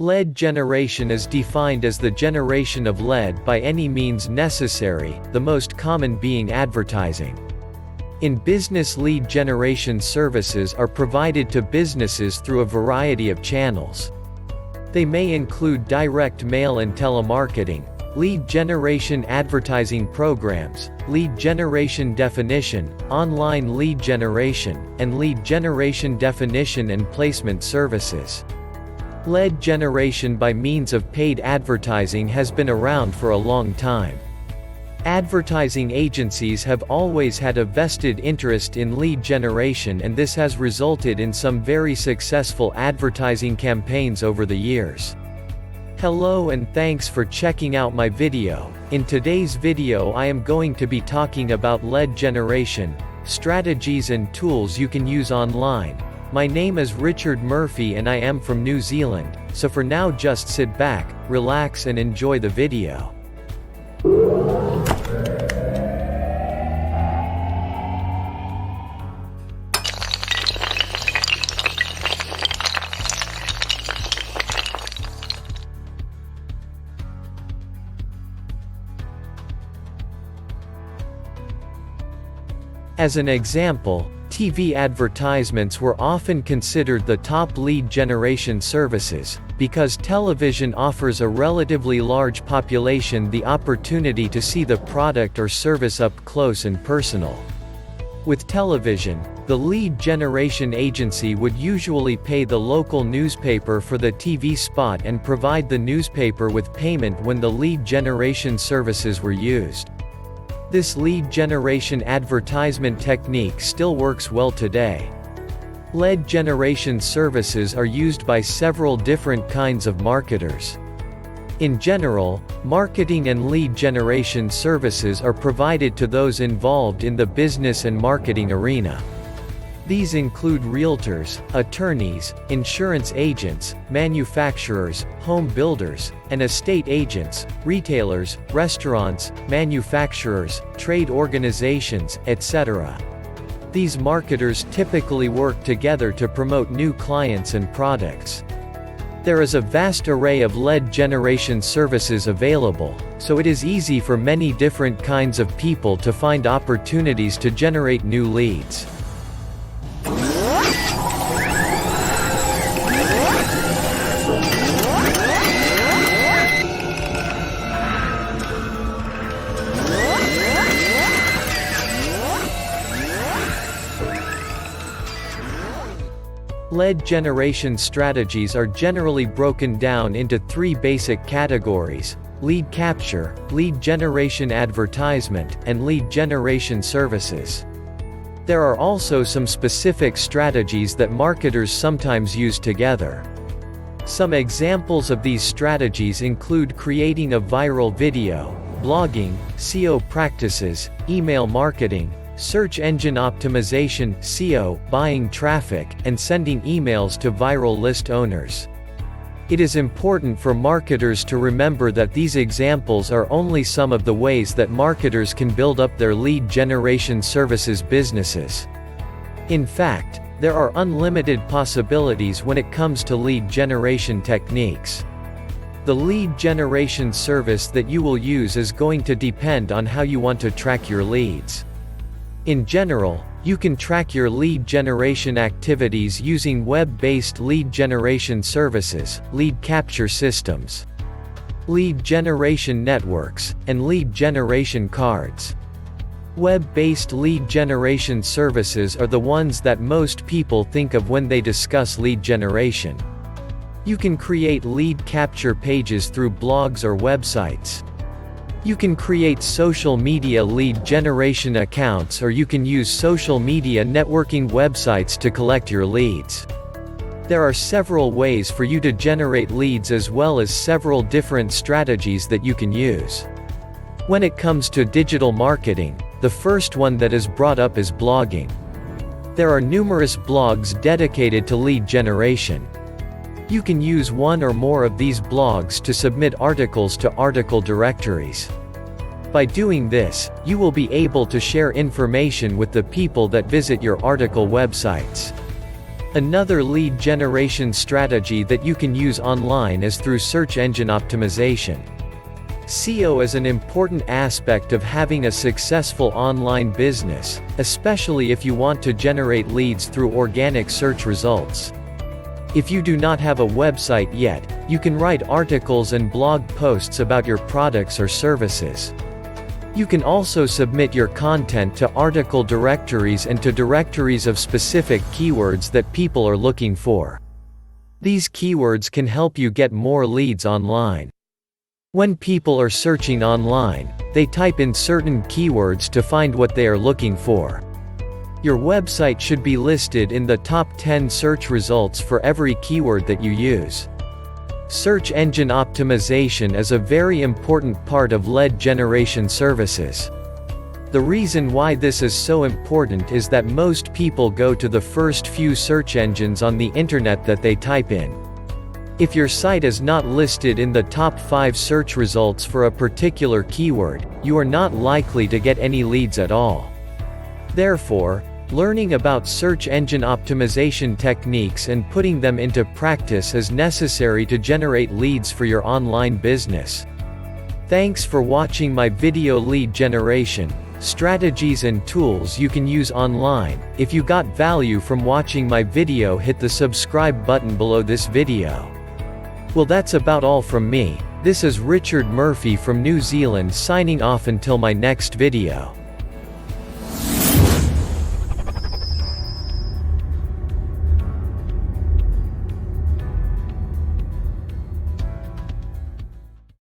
Lead generation is defined as the generation of lead by any means necessary, the most common being advertising. In business, lead generation services are provided to businesses through a variety of channels. They may include direct mail and telemarketing, lead generation advertising programs, lead generation definition, online lead generation, and lead generation definition and placement services. Lead generation by means of paid advertising has been around for a long time. Advertising agencies have always had a vested interest in lead generation, and this has resulted in some very successful advertising campaigns over the years. Hello and thanks for checking out my video. In today's video I am going to be talking about lead generation, strategies and tools you can use online. My name is Richard Murphy and I am from New Zealand, so for now just sit back, relax and enjoy the video. As an example, TV advertisements were often considered the top lead generation services, because television offers a relatively large population the opportunity to see the product or service up close and personal. With television, the lead generation agency would usually pay the local newspaper for the TV spot and provide the newspaper with payment when the lead generation services were used. This lead generation advertisement technique still works well today. Lead generation services are used by several different kinds of marketers. In general, marketing and lead generation services are provided to those involved in the business and marketing arena. These include realtors, attorneys, insurance agents, manufacturers, home builders, and estate agents, retailers, restaurants, manufacturers, trade organizations, etc. These marketers typically work together to promote new clients and products. There is a vast array of lead generation services available, so it is easy for many different kinds of people to find opportunities to generate new leads. Lead generation strategies are generally broken down into three basic categories: lead capture, lead generation advertisement, and lead generation services. There are also some specific strategies that marketers sometimes use together. Some examples of these strategies include creating a viral video, blogging, SEO practices, email marketing, search engine optimization (SEO), buying traffic, and sending emails to viral list owners. It is important for marketers to remember that these examples are only some of the ways that marketers can build up their lead generation services businesses. In fact, there are unlimited possibilities when it comes to lead generation techniques. The lead generation service that you will use is going to depend on how you want to track your leads. In general, you can track your lead generation activities using web-based lead generation services, lead capture systems, lead generation networks, and lead generation cards. Web-based lead generation services are the ones that most people think of when they discuss lead generation. You can create lead capture pages through blogs or websites. You can create social media lead generation accounts, or you can use social media networking websites to collect your leads. There are several ways for you to generate leads, as well as several different strategies that you can use. When it comes to digital marketing, the first one that is brought up is blogging. There are numerous blogs dedicated to lead generation. You can use one or more of these blogs to submit articles to article directories. By doing this, you will be able to share information with the people that visit your article websites. Another lead generation strategy that you can use online is through search engine optimization. SEO is an important aspect of having a successful online business, especially if you want to generate leads through organic search results. If you do not have a website yet, you can write articles and blog posts about your products or services. You can also submit your content to article directories and to directories of specific keywords that people are looking for. These keywords can help you get more leads online. When people are searching online, they type in certain keywords to find what they are looking for. Your website should be listed in the top 10 search results for every keyword that you use. Search engine optimization is a very important part of lead generation services. The reason why this is so important is that most people go to the first few search engines on the internet that they type in. If your site is not listed in the top 5 search results for a particular keyword, you are not likely to get any leads at all. Therefore, learning about search engine optimization techniques and putting them into practice is necessary to generate leads for your online business. Thanks for watching my video lead generation, strategies and tools you can use online. If you got value from watching my video, hit the subscribe button below this video. Well, that's about all from me. This is Richard Murphy from New Zealand signing off until my next video.